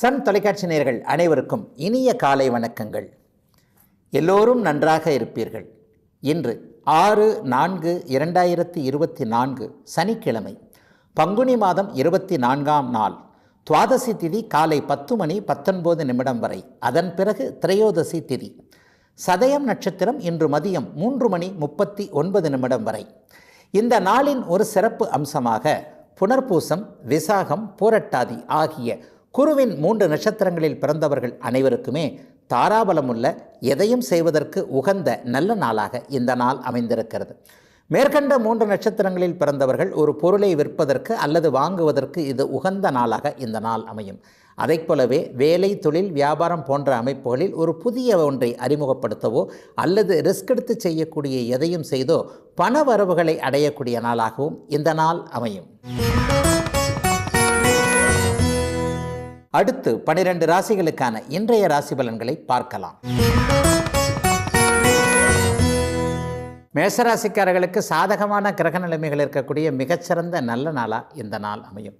Sun தொலைக்காட்சி நேயர்கள் அனைவருக்கும் இனிய காலை வணக்கங்கள். எல்லோரும் நன்றாக இருப்பீர்கள். இன்று 6/4/2024 சனிக்கிழமை, பங்குனி மாதம் 24ஆம் நாள், துவாதசி திதி காலை 10:19 வரை. அதன் பிறகு திரையோதசி திதி. சதயம் நட்சத்திரம் இன்று மதியம் 3:39 வரை. இந்த நாளின் ஒரு சிறப்பு அம்சமாக புனர்பூசம், விசாகம், பூரட்டாதி ஆகிய குருவின் 3 நட்சத்திரங்களில் பிறந்தவர்கள் அனைவருக்குமே தாராபலமுள்ள, எதையும் செய்வதற்கு உகந்த நல்ல நாளாக இந்த நாள் அமைந்திருக்கிறது. மேற்கண்ட 3 நட்சத்திரங்களில் பிறந்தவர்கள் ஒரு பொருளை விற்பதற்கு அல்லது வாங்குவதற்கு இது உகந்த நாளாக இந்த நாள் அமையும். அதைப் போலவே வேலை, தொழில், வியாபாரம் போன்ற அமைப்புகளில் ஒரு புதிய ஒன்றை அறிமுகப்படுத்தவோ அல்லது ரிஸ்க் எடுத்து செய்யக்கூடிய எதையும் செய்தோ பண வரவுகளை அடையக்கூடிய நாளாகவும் இந்த நாள் அமையும். அடுத்து 12 ராசிகளுக்கான இன்றைய ராசி பலன்களை பார்க்கலாம். மேஷராசிக்காரர்களுக்கு சாதகமான கிரக நிலைமைகள் இருக்கக்கூடிய மிகச்சிறந்த நல்ல நாளாக இந்த நாள் அமையும்.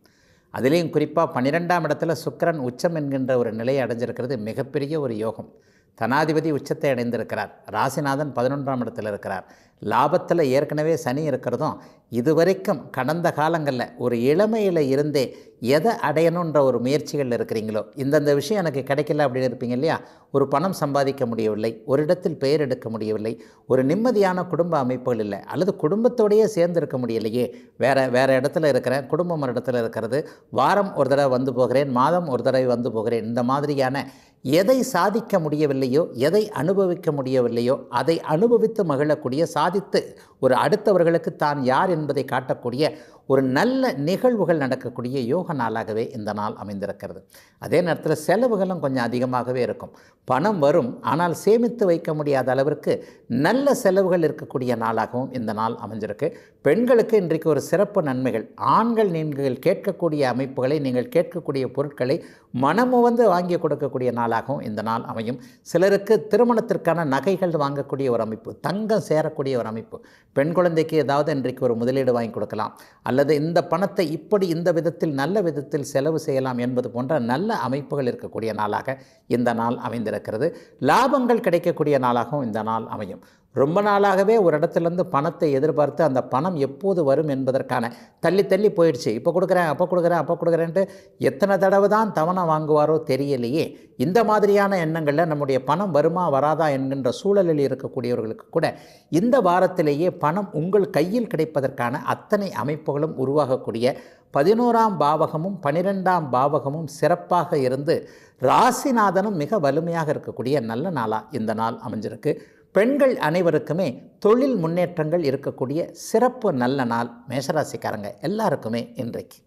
அதிலேயும் குறிப்பாக 12ஆம் இடத்துல சுக்கிரன் உச்சம் என்கின்ற ஒரு நிலையை அடைஞ்சிருக்கிறது மிகப்பெரிய ஒரு யோகம். தனாதிபதி உச்சத்தை அடைந்திருக்கிறார். ராசிநாதன் 11ஆம் இடத்தில் இருக்கிறார். லாபத்தில் ஏற்கனவே சனி இருக்கிறதும் இதுவரைக்கும் கடந்த காலங்களில் ஒரு இளமையில் இருந்தே எதை அடையணுன்ற ஒரு முயற்சிகள் இருக்கிறீங்களோ, இந்தந்த விஷயம் எனக்கு கிடைக்கல அப்படின்னு இருப்பீங்க இல்லையா? ஒரு பணம் சம்பாதிக்க முடியவில்லை, ஒரு இடத்தில் பெயர் எடுக்க முடியவில்லை, ஒரு நிம்மதியான குடும்ப அமைப்புகள் இல்லை, அல்லது குடும்பத்தோடையே சேர்ந்து இருக்க முடியலையே, வேறு இடத்துல இருக்கிறேன், குடும்பம் ஒரு இடத்துல இருக்கிறது, வாரம் ஒரு தடவை வந்து போகிறேன், மாதம் ஒரு தடவை வந்து போகிறேன், இந்த மாதிரியான எதை சாதிக்க முடியவில்லையோ, எதை அனுபவிக்க முடியவில்லையோ அதை அனுபவித்து மகிழக்கூடிய, சாதித்து ஒரு அடுத்தவர்களுக்கு தான் யார் என்பதை காட்டக்கூடிய ஒரு நல்ல நிகழ்வுகள் நடக்கக்கூடிய யோக நாளாகவே இந்த நாள் அமைந்திருக்கிறது. அதே நேரத்தில் செலவுகளும் கொஞ்சம் அதிகமாகவே இருக்கும். பணம் வரும், ஆனால் சேமித்து வைக்க முடியாத அளவிற்கு நல்ல செலவுகள் இருக்கக்கூடிய நாளாகவும் இந்த நாள் அமைஞ்சிருக்கு. பெண்களுக்கு இன்றைக்கு ஒரு சிறப்பு நன்மைகள். ஆண்கள் நீங்கள் கேட்கக்கூடிய அமைப்புகளை, நீங்கள் கேட்கக்கூடிய பொருட்களை மனமுவந்து வாங்கி கொடுக்கக்கூடிய நாளாகவும் இந்த நாள் அமையும். சிலருக்கு திருமணத்திற்கான நகைகள் வாங்கக்கூடிய ஒரு அமைப்பு, தங்கம் சேரக்கூடிய ஒரு அமைப்பு. பெண் குழந்தைக்கு ஏதாவது இன்றைக்கு ஒரு முதலீடு வாங்கி கொடுக்கலாம், அல்லது இந்த பணத்தை இப்படி இந்த விதத்தில் நல்ல விதத்தில் செலவு செய்யலாம் என்பது போன்ற நல்ல அமைப்புகள் இருக்கக்கூடிய நாளாக இந்த நாள் அமைந்திருக்கிறது. லாபங்கள் கிடைக்கக்கூடிய நாளாகவும் இந்த நாள் அமையும். ரொம்ப நாளாகவே ஒரு இடத்துலேருந்து பணத்தை எதிர்பார்த்து அந்த பணம் எப்போது வரும் என்பதற்கான தள்ளி போயிடுச்சு. இப்போ கொடுக்குறேன், அப்போ கொடுக்குறேன்ட்டு எத்தனை தடவை தான் தவணை வாங்குவாரோ தெரியலையே. இந்த மாதிரியான எண்ணங்களில் நம்முடைய பணம் வருமா வராதா என்கின்ற சூழலில் இருக்கக்கூடியவர்களுக்கு கூட இந்த வாரத்திலேயே பணம் உங்கள் கையில் கிடைப்பதற்கான அத்தனை அமைப்புகளும் உருவாகக்கூடிய 11ஆம் பாவகமும் 12ஆம் பாவகமும் சிறப்பாக இருந்து ராசிநாதனும் மிக வலிமையாக இருக்கக்கூடிய நல்ல நாளாக இந்த நாள் அமைஞ்சிருக்கு. பெண்கள் அனைவருக்குமே தொழில் முன்னேற்றங்கள் இருக்கக்கூடிய சிறப்பு நல்ல நாள். மேஷராசிக்காரங்க எல்லாருக்குமே இன்றைக்கு.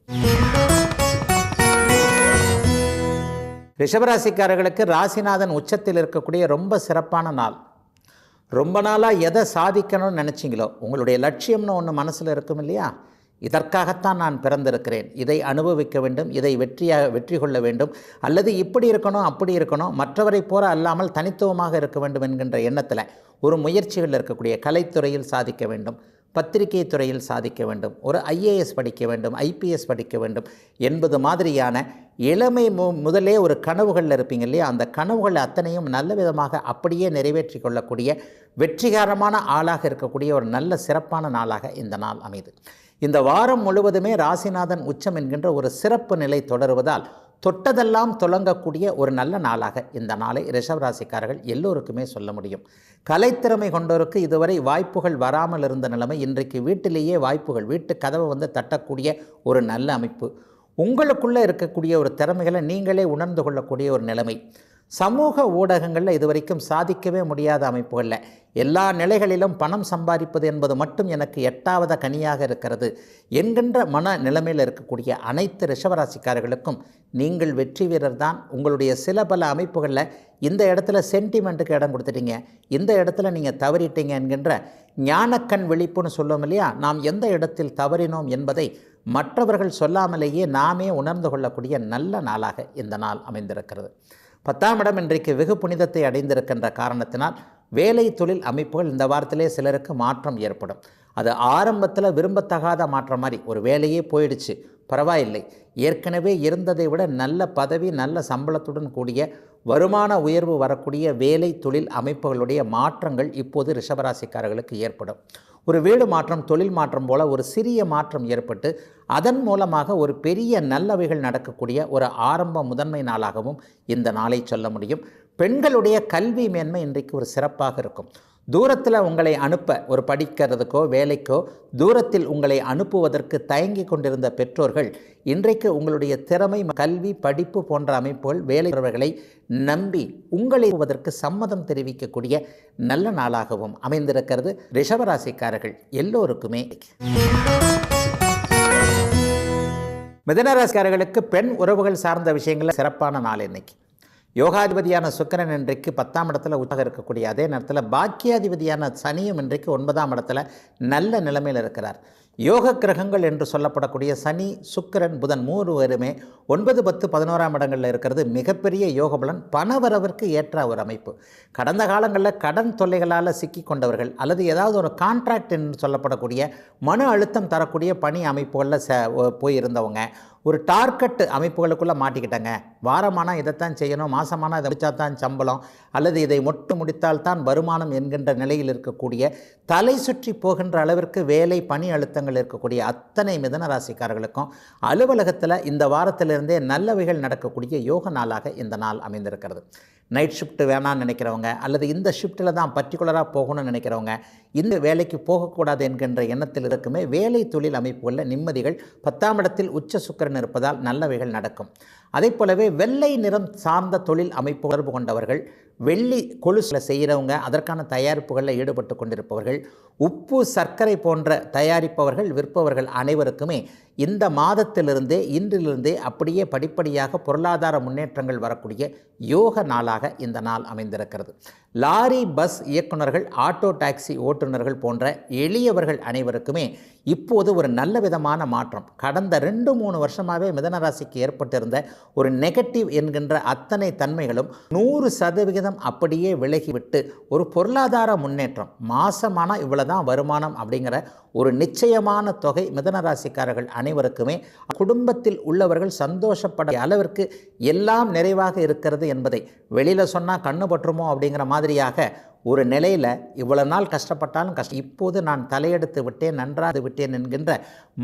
ரிஷபராசிக்காரர்களுக்கு ராசிநாதன் உச்சத்தில் இருக்கக்கூடிய ரொம்ப சிறப்பான நாள். ரொம்ப நாளாக எதை சாதிக்கணும்னு நினச்சிங்களோ, உங்களுடைய லட்சியம்னு ஒன்று மனசில் இருக்கும் இல்லையா? இதற்காகத்தான் நான் பிறந்திருக்கிறேன், இதை அனுபவிக்க வேண்டும், இதை வெற்றி கொள்ள வேண்டும், அல்லது இப்படி இருக்கணும் அப்படி இருக்கணும், மற்றவரை போல அல்லாமல் தனித்துவமாக இருக்க வேண்டும் என்கின்ற எண்ணத்தில் ஒரு முயற்சிகள் இருக்கக்கூடிய, கலைத்துறையில் சாதிக்க வேண்டும், பத்திரிகை துறையில் சாதிக்க வேண்டும், ஒரு IAS படிக்க வேண்டும், IPS படிக்க வேண்டும் என்பது மாதிரியான இளமை முதலே ஒரு கனவுகளில் இருப்பீங்க இல்லையா? அந்த கனவுகள் அத்தனையும் நல்ல விதமாக அப்படியே நிறைவேற்றி கொள்ளக்கூடிய வெற்றிகரமான ஆளாக இருக்கக்கூடிய ஒரு நல்ல சிறப்பான நாளாக இந்த நாள் அமைது. இந்த வாரம் முழுவதுமே ராசிநாதன் உச்சம் என்கின்ற ஒரு சிறப்பு நிலை தொடருவதால் தொட்டதெல்லாம் தொடங்கக்கூடிய ஒரு நல்ல நாளாக இந்த நாளை ரிஷபராசிக்காரர்கள் எல்லோருக்குமே சொல்ல முடியும். கலைத்திறமை கொண்டோருக்கு இதுவரை வாய்ப்புகள் வராமல் இருந்த நிலைமை இன்றைக்கு வீட்டிலேயே வாய்ப்புகள், வீட்டு கதவை வந்து தட்டக்கூடிய ஒரு நல்ல அமைப்பு. உங்களுக்குள்ளே இருக்கக்கூடிய ஒரு திறமைகளை நீங்களே உணர்ந்து கொள்ளக்கூடிய ஒரு நிலைமை. சமூக ஊடகங்களில் இதுவரைக்கும் சாதிக்கவே முடியாத அமைப்புகளில் எல்லா நிலைகளிலும் பணம் சம்பாதிப்பது என்பது மட்டும் எனக்கு 8வது கனியாக இருக்கிறது என்கின்ற மன நிலைமையில் இருக்கக்கூடிய அனைத்து ரிஷபராசிக்காரர்களுக்கும் நீங்கள் வெற்றி வீரர் தான். உங்களுடைய சில பல அமைப்புகளில் இந்த இடத்துல சென்டிமெண்ட்டுக்கு இடம் கொடுத்துட்டீங்க, இந்த இடத்துல நீங்கள் தவறிட்டீங்க என்கின்ற ஞானக்கண் விழிப்புன்னு சொல்லுவோம் இல்லையா? நாம் எந்த இடத்தில் தவறினோம் என்பதை மற்றவர்கள் சொல்லாமலேயே நாமே உணர்ந்து கொள்ளக்கூடிய நல்ல நாளாக இந்த நாள் அமைந்திருக்கிறது. 10ஆம் இடம் இன்றைக்கு வெகு புனிதத்தை அடைந்திருக்கின்ற காரணத்தினால் வேலை தொழில் அமைப்புகள் இந்த வாரத்திலே சிலருக்கு மாற்றம் ஏற்படும். அது ஆரம்பத்தில் விரும்பத்தகாத மாற்றம் மாதிரி, ஒரு வேலையே போயிடுச்சு, பரவாயில்லை, ஏற்கனவே இருந்ததை விட நல்ல பதவி, நல்ல சம்பளத்துடன் கூடிய வருமான உயர்வு வரக்கூடிய வேலை தொழில் அமைப்புகளுடைய மாற்றங்கள் இப்போது ரிஷபராசிக்காரர்களுக்கு ஏற்படும். ஒரு வீடு மாற்றம், தொழில் மாற்றம் போல ஒரு சிறிய மாற்றம் ஏற்பட்டு அதன் மூலமாக ஒரு பெரிய நல்லவைகள் நடக்கக்கூடிய ஒரு ஆரம்ப முதன்மை நாளாகவும் இந்த நாளை சொல்ல முடியும். பெண்களுடைய கல்வி மேன்மை இன்றைக்கு ஒரு சிறப்பாக இருக்கும். தூரத்தில் உங்களை அனுப்ப, ஒரு படிக்கிறதுக்கோ வேலைக்கோ தூரத்தில் உங்களை அனுப்புவதற்கு தயங்கி கொண்டிருந்த பெற்றோர்கள் இன்றைக்கு உங்களுடைய திறமை, கல்வி, படிப்பு போன்ற அமைப்புகள் வேலைகளை நம்பி உங்களை சம்மதம் தெரிவிக்கக்கூடிய நல்ல நாளாகவும் அமைந்திருக்கிறது. ரிஷபராசிக்காரர்கள் எல்லோருக்குமே. மிதுனராசிக்காரர்களுக்கு பெண் உறவுகள் சார்ந்த விஷயங்களில் சிறப்பான நாள் இன்னைக்கு. யோகாதிபதியான சுக்கிரன் இன்றைக்கு 10ஆம் இடத்துல உச்சாக இருக்கக்கூடிய அதே நேரத்தில் பாக்கியாதிபதியான சனியும் இன்றைக்கு 9ஆம் இடத்துல நல்ல நிலைமையில் இருக்கிறார். யோக கிரகங்கள் என்று சொல்லப்படக்கூடிய சனி, சுக்கிரன், புதன் 3 பேருமே 9, 10, 11ஆம் இடங்களில் இருக்கிறது மிகப்பெரிய யோக பலன். பணவரவிற்கு ஏற்ற ஒரு அமைப்பு. கடந்த காலங்களில் கடன் தொல்லைகளால் சிக்கி கொண்டவர்கள் அல்லது ஏதாவது ஒரு கான்ட்ராக்ட் என்று சொல்லப்படக்கூடிய மன அழுத்தம் தரக்கூடிய பணி அமைப்புகளில் போயிருந்தவங்க ஒரு டார்கெட் அமைப்புகளுக்குள்ளே மாட்டிக்கிட்டாங்க. வாரமானால் இதைத்தான் செய்யணும், மாதமானால் இதை முடித்தா தான் சம்பளம், அல்லது இதை முடித்தால்தான் வருமானம் என்கின்ற நிலையில் இருக்கக்கூடிய தலை சுற்றி போகின்ற அளவிற்கு வேலை பணி அழுத்தங்கள் இருக்கக்கூடிய அத்தனை மிதுன ராசிக்காரர்களுக்கும் அலுவலகத்தில் இந்த வாரத்திலிருந்தே நல்லவைகள் நடக்கக்கூடிய யோக நாளாக இந்த நாள் அமைந்திருக்கிறது. நைட் ஷிஃப்ட் வேணான்னு நினைக்கிறவங்க அல்லது இந்த ஷிஃப்ட்டில் தான் பர்டிகுலராக போகணும்னு நினைக்கிறவங்க, இந்த வேலைக்கு போகக்கூடாது என்கின்ற எண்ணத்தில் இருக்குமே வேலை தொழில் அமைப்புகளில் நிம்மதிகள். 10ஆம் இடத்தில் உச்ச சுக்கிரன் இருப்பதால் நல்லவைகள் நடக்கும். அதே போலவே வெள்ளை நிறம் சார்ந்த தொழில் அமைப்பு தொடர்பு கொண்டவர்கள், வெள்ளி கொலுசில் செய்கிறவங்க, அதற்கான தயாரிப்புகளில் ஈடுபட்டு கொண்டிருப்பவர்கள், உப்பு சர்க்கரை போன்ற தயாரிப்பவர்கள் விற்பவர்கள் அனைவருக்குமே இந்த மாதத்திலிருந்தே இன்றிலிருந்தே அப்படியே படிப்படியாக பொருளாதார முன்னேற்றங்கள் வரக்கூடிய யோக நாளாக இந்த நாள் அமைந்திருக்கிறது. லாரி, பஸ் இயக்குநர்கள், ஆட்டோ டாக்ஸி ஓட்டுநர்கள் போன்ற எளியவர்கள் அனைவருக்குமே இப்போது ஒரு நல்ல விதமான மாற்றம். கடந்த 2-3 வருஷமாகவே மிதுனராசிக்கு ஏற்பட்டிருந்த ஒரு நெகட்டிவ் என்கின்ற அத்தனை தன்மைகளும் 100% அப்படியே விலகிவிட்டு ஒரு பொருளாதார முன்னேற்றம். மாசமான இவ்வளவுதான் வருமானம் அப்படிங்கிற ஒரு நிச்சயமான தொகை மிதுனராசிக்காரர்கள் அனைவருக்குமே குடும்பத்தில் உள்ளவர்கள் சந்தோஷப்பட அளவிற்கு எல்லாம் நிறைவாக இருக்கிறது என்பதை வெளியில் சொன்னால் கண்ணு பற்றுமோ அப்படிங்கிற மாதிரியாக ஒரு நிலையில் இவ்வளவு நாள் கஷ்டப்பட்டாலும் இப்போது நான் தலையெடுத்து விட்டேன், நன்றாக விட்டேன் என்கின்ற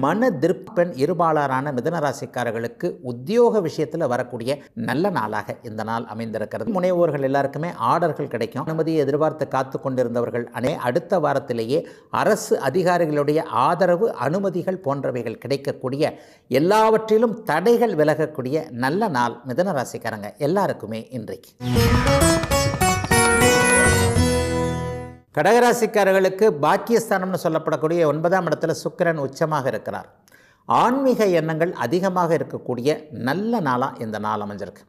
மன திருப்தி பெண் இருபாளரான மிதுனராசிக்காரர்களுக்கு உத்தியோக விஷயத்தில் வரக்கூடிய நல்ல நாளாக இந்த நாள் அமைந்திருக்கிறது. முனைவோர்கள் எல்லாருக்குமே ஆர்டர்கள் கிடைக்கும். அனுமதியை எதிர்பார்த்து காத்து கொண்டிருந்தவர்கள் அடுத்த வாரத்திலேயே அரசு அதிகாரிகளுடைய ஆதரவு, அனுமதிகள் போன்றவைகள் கிடைக்கக்கூடிய, எல்லாவற்றிலும் தடைகள் விலகக்கூடிய நல்ல நாள் மிதுனராசிக்காரங்க எல்லாருக்குமே இன்றைக்கு. கடகராசிக்காரர்களுக்கு பாக்கியஸ்தானம்னு சொல்லப்படக்கூடிய 9ஆம் இடத்துல சுக்கிரன் உச்சமாக இருக்கிறார். ஆன்மீக எண்ணங்கள் அதிகமாக இருக்கக்கூடிய நல்ல நாளாக இந்த நாள் அமைஞ்சிருக்கு.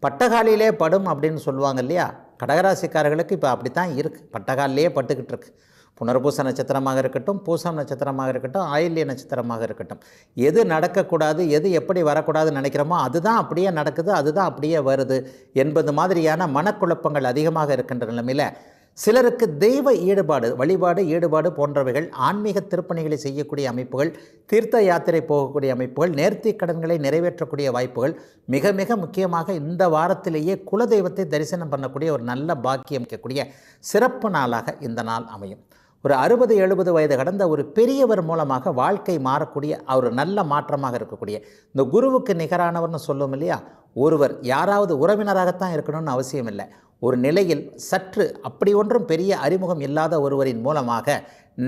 பட்டகாலிலே படும் அப்படின்னு சொல்லுவாங்க இல்லையா, கடகராசிக்காரர்களுக்கு இப்போ அப்படி தான் இருக்குது. பட்டகாலிலே பட்டுக்கிட்டு இருக்கு. புனர்பூச நட்சத்திரமாக இருக்கட்டும், பூசம் நட்சத்திரமாக இருக்கட்டும், ஆயில்ய நட்சத்திரமாக இருக்கட்டும், எது நடக்கக்கூடாது, எது எப்படி வரக்கூடாதுன்னு நினைக்கிறோமோ அதுதான் அப்படியே நடக்குது, அதுதான் அப்படியே வருது என்பது மாதிரியான மனக்குழப்பங்கள் அதிகமாக இருக்கின்ற நிலைமையில் சிலருக்கு தெய்வ ஈடுபாடு, வழிபாடு, ஈடுபாடு போன்றவைகள், ஆன்மீக திருப்பணிகளை செய்யக்கூடிய அமைப்புகள், தீர்த்த யாத்திரை போகக்கூடிய அமைப்புகள், நேர்த்தி கடன்களை நிறைவேற்றக்கூடிய வாய்ப்புகள், மிக மிக முக்கியமாக இந்த வாரத்திலேயே குலதெய்வத்தை தரிசனம் பண்ணக்கூடிய ஒரு நல்ல பாக்கியம் இருக்கக்கூடிய சிறப்பு நாளாக இந்த நாள் அமையும். ஒரு 60-70 வயது கடந்த ஒரு பெரியவர் மூலமாக வாழ்க்கை மாறக்கூடிய ஒரு நல்ல மாற்றமாக இருக்கக்கூடிய, இந்த குருவுக்கு நிகரானவர்னு சொல்லும் இல்லையா, ஒருவர் யாராவது உறவினராகத்தான் இருக்கணும்னு அவசியம் இல்லை. ஒரு நிலையில் சற்று அப்படி ஒன்றும் பெரிய அறிமுகம் இல்லாத ஒருவரின் மூலமாக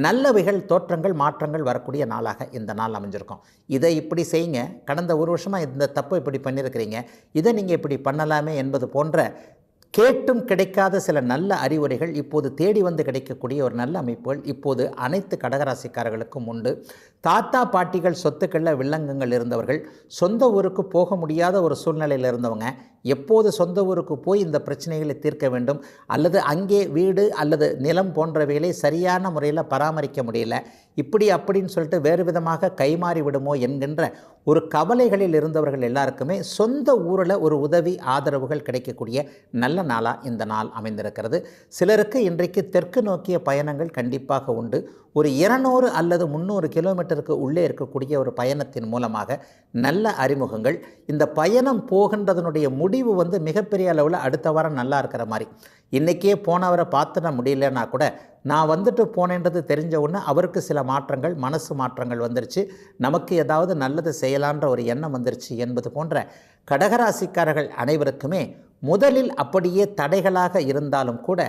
நல்லவைகள், தோற்றங்கள், மாற்றங்கள் வரக்கூடிய நாளாக இந்த நாள் அமைஞ்சிருக்கும். இதை இப்படி செய்யுங்க, கடந்த 1 வருஷமாக இந்த தப்பு இப்படி பண்ணியிருக்கிறீங்க, இதை நீங்கள் இப்படி பண்ணலாமே என்பது போன்ற கேட்டும் கிடைக்காத சில நல்ல அறிவுரைகள் இப்போது தேடி வந்து கிடைக்கக்கூடிய ஒரு நல்ல அமைப்புகள் இப்போது அனைத்து கடகராசிக்காரர்களுக்கும் உண்டு. தாத்தா பாட்டிகள் சொத்துக்களில் வில்லங்கங்கள் இருந்தவர்கள், சொந்த ஊருக்கு போக முடியாத ஒரு சூழ்நிலையில் இருந்தவங்க எப்போது சொந்த ஊருக்கு போய் இந்த பிரச்சனைகளை தீர்க்க வேண்டும், அல்லது அங்கே வீடு அல்லது நிலம் போன்றவைகளை சரியான முறையில் பராமரிக்க முடியல, இப்படி அப்படின்னு சொல்லிட்டு வேறு விதமாக கைமாறி விடுமோ என்கின்ற ஒரு கவலைகளில் இருந்தவர்கள் எல்லாருக்குமே சொந்த ஊரில் ஒரு உதவி, ஆதரவுகள் கிடைக்கக்கூடிய நல்ல நாளாக இந்த நாள் அமைந்திருக்கிறது. சிலருக்கு இன்றைக்கு தெற்கு நோக்கிய பயணங்கள் கண்டிப்பாக உண்டு. ஒரு 200 அல்லது 300 கிலோமீட்டருக்கு உள்ளே இருக்கக்கூடிய ஒரு பயணத்தின் மூலமாக நல்ல அறிமுகங்கள். இந்த பயணம் போகின்றதனுடைய முடிவு மிகப்பெரிய அளவில் அடுத்த வாரம் நல்லா இருக்கிற மாதிரி. இன்றைக்கே போனவரை பார்த்துட முடியலன்னா கூட நான் வந்துட்டு போனேன்றது தெரிஞ்ச உடனே அவருக்கு சில மாற்றங்கள், மனசு மாற்றங்கள் வந்துருச்சு, நமக்கு ஏதாவது நல்லது செய்யலான்ற ஒரு எண்ணம் வந்துருச்சு என்பது போன்ற கடகராசிக்காரர்கள் அனைவருக்குமே முதலில் அப்படியே தடைகளாக இருந்தாலும் கூட